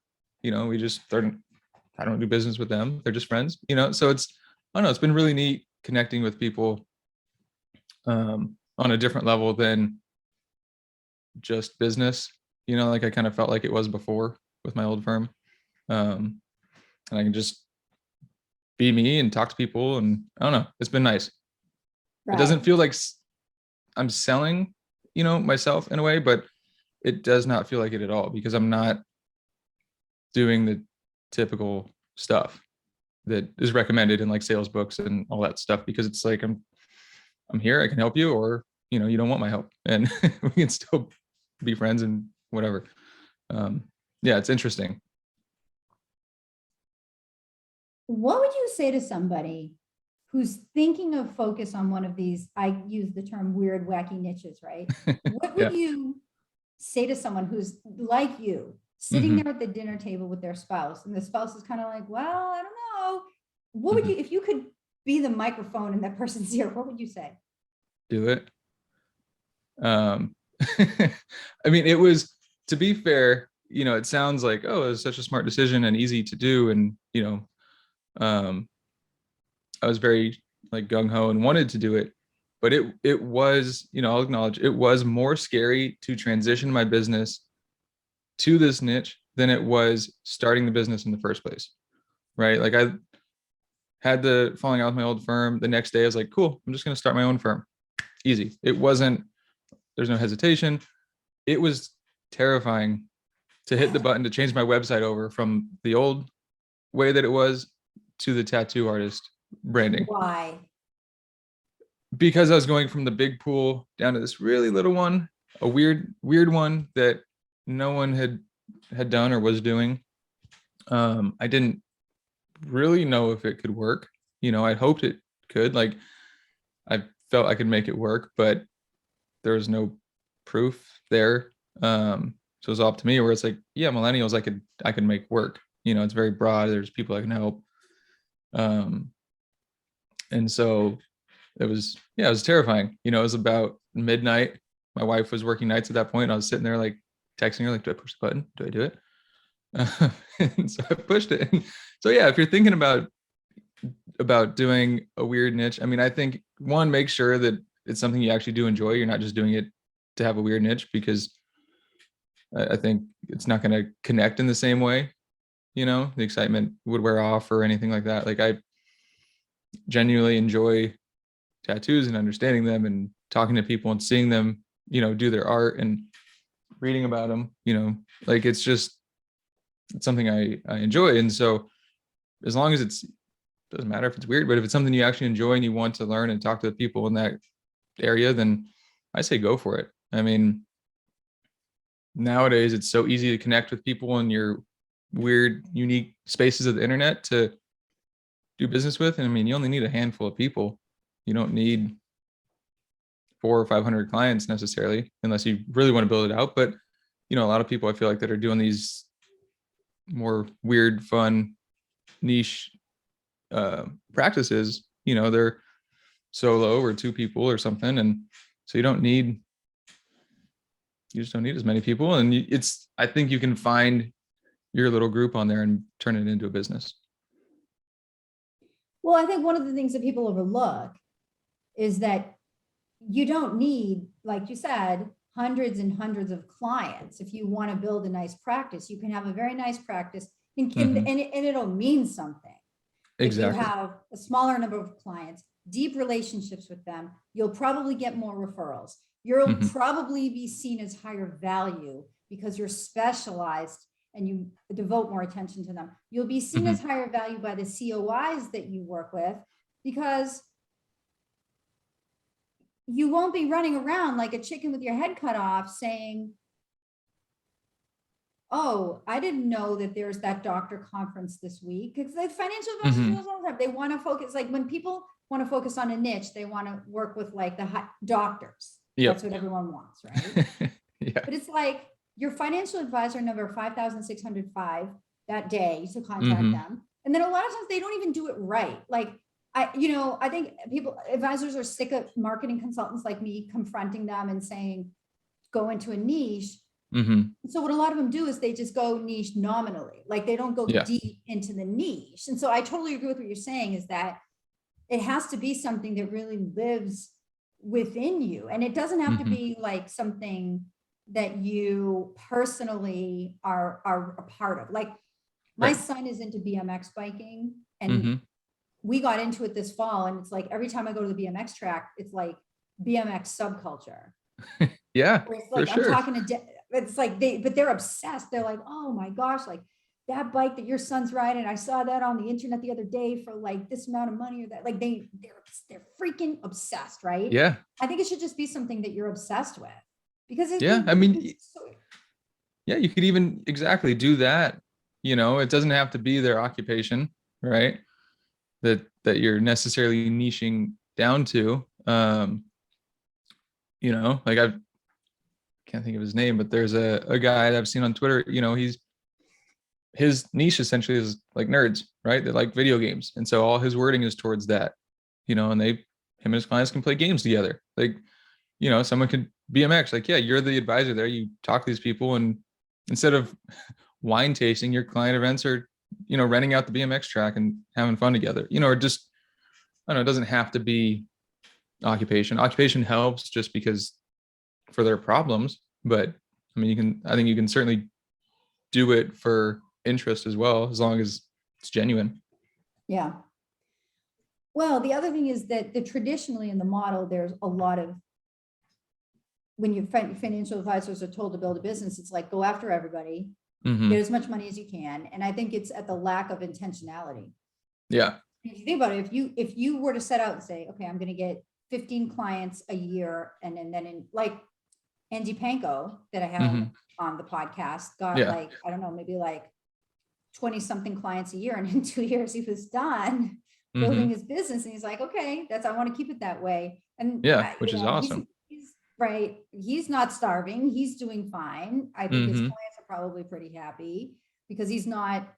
You know, I don't do business with them. They're just friends, you know? So it's, I don't know, it's been really neat connecting with people on a different level than just business, you know, like I kind of felt like it was before with my old firm. And I can just be me and talk to people, and I don't know, it's been nice. It doesn't feel like I'm selling, you know, myself in a way, but it does not feel like it at all, because I'm not doing the typical stuff that is recommended in like sales books and all that stuff, because it's like I'm here, I can help you, or you know, you don't want my help, and we can still be friends and whatever. Yeah, it's interesting. What would you say to somebody who's thinking of focus on one of these, I use the term weird, wacky niches, right? What would Yeah. you say to someone who's like you, sitting Mhm. there at the dinner table with their spouse, and the spouse is kind of like, well, I don't know. What would you, if you could be the microphone in that person's ear, what would you say? Do it. I mean, it was, to be fair, you know, it sounds like, oh, it was such a smart decision and easy to do, and you know, I was very like gung-ho and wanted to do it, but it was, you know, I'll acknowledge it was more scary to transition my business to this niche than it was starting the business in the first place. Right? Like I had the falling out with my old firm. The next day I was like, cool, I'm just going to start my own firm. Easy. It wasn't, there's no hesitation. It was terrifying to hit the button to change my website over from the old way that it was to the tattoo artist branding. Why? Because I was going from the big pool down to this really little one, a weird one that no one had done or was doing. I didn't really know if it could work. You know, I hoped it could. Like, I felt I could make it work, but there was no proof there. So it was up to me, where it's like, yeah, millennials, I could make work. You know, it's very broad. There's people I can help. And so it was terrifying. You know, it was about midnight. My wife was working nights at that point. I was sitting there like texting her, like, do I push the button? Do I do it? And so I pushed it. And so yeah, if you're thinking about doing a weird niche, I mean, I think one, make sure that it's something you actually do enjoy. You're not just doing it to have a weird niche, because I think it's not going to connect in the same way. You know, the excitement would wear off or anything like that. Like, I genuinely enjoy tattoos and understanding them and talking to people and seeing them, you know, do their art and reading about them, you know, like it's something I enjoy. And so as long as doesn't matter if it's weird, but if it's something you actually enjoy and you want to learn and talk to the people in that area, then I say go for it. I mean, nowadays it's so easy to connect with people in your weird, unique spaces of the internet to do business with. And I mean, you only need a handful of people. You don't need 400 or 500 clients necessarily, unless you really want to build it out. But, you know, a lot of people I feel like that are doing these more weird, fun, niche practices, you know, they're solo or 2 people or something. And so you just don't need as many people. And I think you can find your little group on there and turn it into a business. Well, I think one of the things that people overlook is that you don't need, like you said, hundreds and hundreds of clients. If you want to build a nice practice, you can have a very nice practice and it'll mean something. Exactly. If you have a smaller number of clients, deep relationships with them, you'll probably get more referrals. You'll probably be seen as higher value because you're specialized and you devote more attention to them. You'll be seen as higher value by the COIs that you work with, because you won't be running around like a chicken with your head cut off saying, oh, I didn't know that there's that doctor conference this week. Because the financial advisors do this all the time. They want to focus, like when people want to focus on a niche, they want to work with like the doctors. Yep. That's what everyone wants, right? Yeah. But it's like your financial advisor number 5,605 that day to contact them. And then a lot of times they don't even do it right. Like I think advisors are sick of marketing consultants like me confronting them and saying, go into a niche. So what a lot of them do is they just go niche nominally, like they don't go deep into the niche. And so I totally agree with what you're saying, is that it has to be something that really lives within you. And it doesn't have to be like something that you personally are a part of. Like my son is into BMX biking, and we got into it this fall, and it's like every time I go to the BMX track, it's like BMX subculture. Yeah, it's like I'm talking to it's like they're obsessed. They're like, oh my gosh, like that bike that your son's riding, I saw that on the internet the other day for like this amount of money, or that. Like they're freaking obsessed, right? Yeah. I think it should just be something that you're obsessed with, because I mean, you could even exactly do that. It doesn't have to be their occupation, right? That you're necessarily niching down to. Like I can't think of his name, but there's a guy that I've seen on Twitter, his niche essentially is like nerds, right? They like video games. And so all his wording is towards that, and him and his clients can play games together. Like, someone could BMX, like, yeah, you're the advisor there. You talk to these people, and instead of wine tasting, your client events are, renting out the BMX track and having fun together, or just, I don't know, it doesn't have to be occupation. Occupation helps just because for their problems, but I mean, I think you can certainly do it for interest as well, as long as it's genuine. Yeah. Well, the other thing is that traditionally in the model, there's a lot of, when you financial advisors are told to build a business, it's like, go after everybody, get as much money as you can. And I think it's at the lack of intentionality. Yeah. If you think about it, if you were to set out and say, okay, I'm going to get 15 clients a year, and then in like Andy Panko that I have on the podcast got like, I don't know, maybe like 20 something clients a year. And in 2 years he was done building his business. And he's like, okay, I want to keep it that way. And which is awesome. He's right. He's not starving. He's doing fine. I think his clients are probably pretty happy because he's not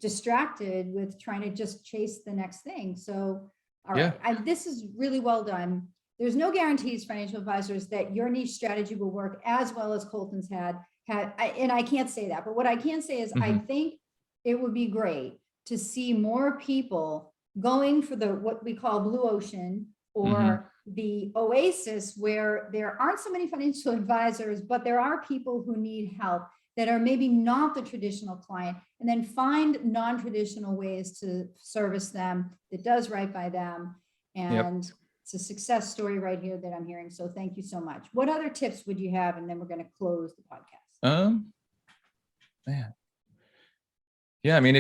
distracted with trying to just chase the next thing. So, all right. This is really well done. There's no guarantees, financial advisors, that your niche strategy will work as well as Colton's had, and I can't say that, but what I can say is I think it would be great to see more people going for what we call blue ocean, or the oasis, where there aren't so many financial advisors, but there are people who need help that are maybe not the traditional client, and then find non-traditional ways to service them that does right by them. And it's a success story right here that I'm hearing. So thank you so much. What other tips would you have? And then we're going to close the podcast. Man. Yeah, I mean,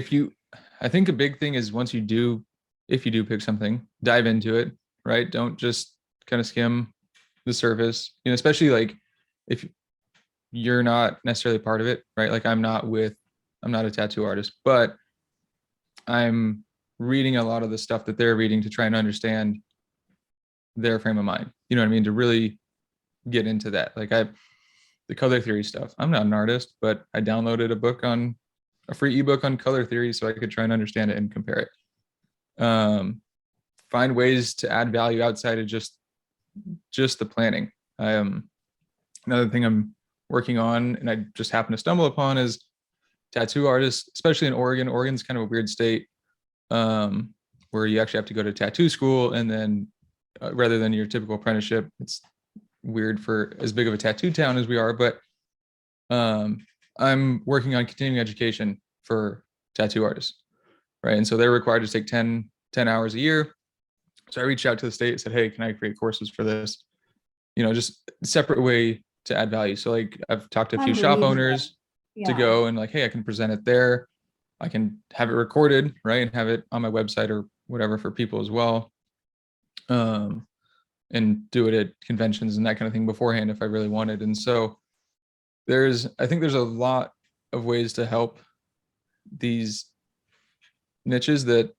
I think a big thing is if you do pick something, dive into it, right? Don't just kind of skim the surface, especially like if you're not necessarily part of it, right? Like I'm not a tattoo artist, but I'm reading a lot of the stuff that they're reading to try and understand their frame of mind. You know what I mean? To really get into that. Like the color theory stuff. I'm not an artist, but I downloaded a free ebook on color theory so I could try and understand it and compare it. Find ways to add value outside of just the planning. Another thing I'm working on, and I just happened to stumble upon, is tattoo artists, especially in Oregon. Oregon's kind of a weird state, where you actually have to go to tattoo school, and then rather than your typical apprenticeship. It's weird for as big of a tattoo town as we are, but I'm working on continuing education for tattoo artists, right? And so they're required to take 10 hours a year. So I reached out to the state and said, hey, can I create courses for this? Just a separate way to add value. So like I've talked to a few shop owners to go and like, hey, I can present it there. I can have it recorded, right? And have it on my website or whatever for people as well. And do it at conventions and that kind of thing beforehand if I really wanted. And so I think there's a lot of ways to help these niches that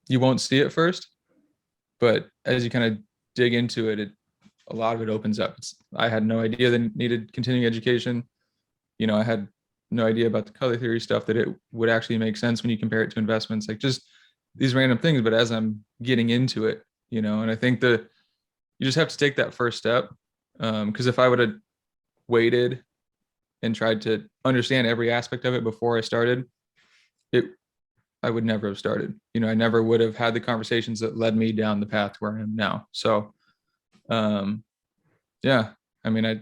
you won't see at first, but as you kind of dig into it, a lot of it opens up. I had no idea that needed continuing education. I had no idea about the color theory stuff, that it would actually make sense when you compare it to investments, like just these random things. But as I'm getting into it, and I think that you just have to take that first step. Because if I would have waited and tried to understand every aspect of it before I started, I would never have started. I never would have had the conversations that led me down the path where I am now. So, yeah, I mean, I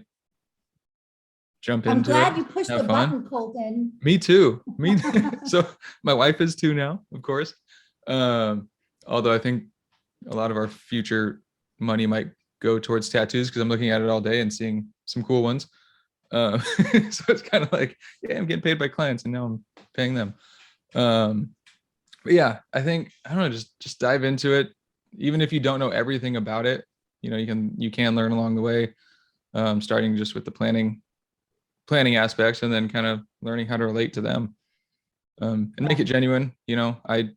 jump I'm into glad it, you pushed have the fun. button, Colton. Me too. So my wife is too now, of course. Although I think a lot of our future money might go towards tattoos, because I'm looking at it all day and seeing some cool ones. So it's kind of like, yeah, I'm getting paid by clients and now I'm paying them. But yeah, I think, I don't know, just dive into it. Even if you don't know everything about it, you can learn along the way, starting just with the planning aspects, and then kind of learning how to relate to them, and make it genuine. I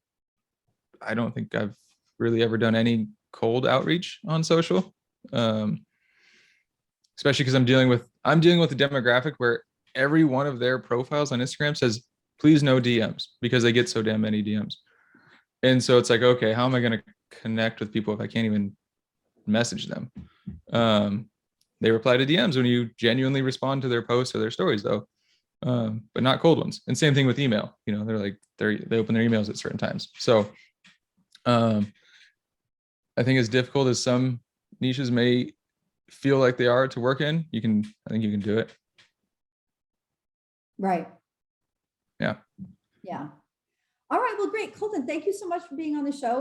don't think I've really ever done any cold outreach on social, especially because I'm dealing with a demographic where every one of their profiles on Instagram says, please no DMs, because they get so damn many DMs. And so it's like, okay, how am I going to connect with people if I can't even message them? They reply to DMs when you genuinely respond to their posts or their stories, though, but not cold ones. And same thing with email. They're like, they open their emails at certain times. So I think as difficult as some niches may feel like they are to work in, I think you can do it. Right. Yeah. Yeah. All right. Well, great. Colton, thank you so much for being on the show.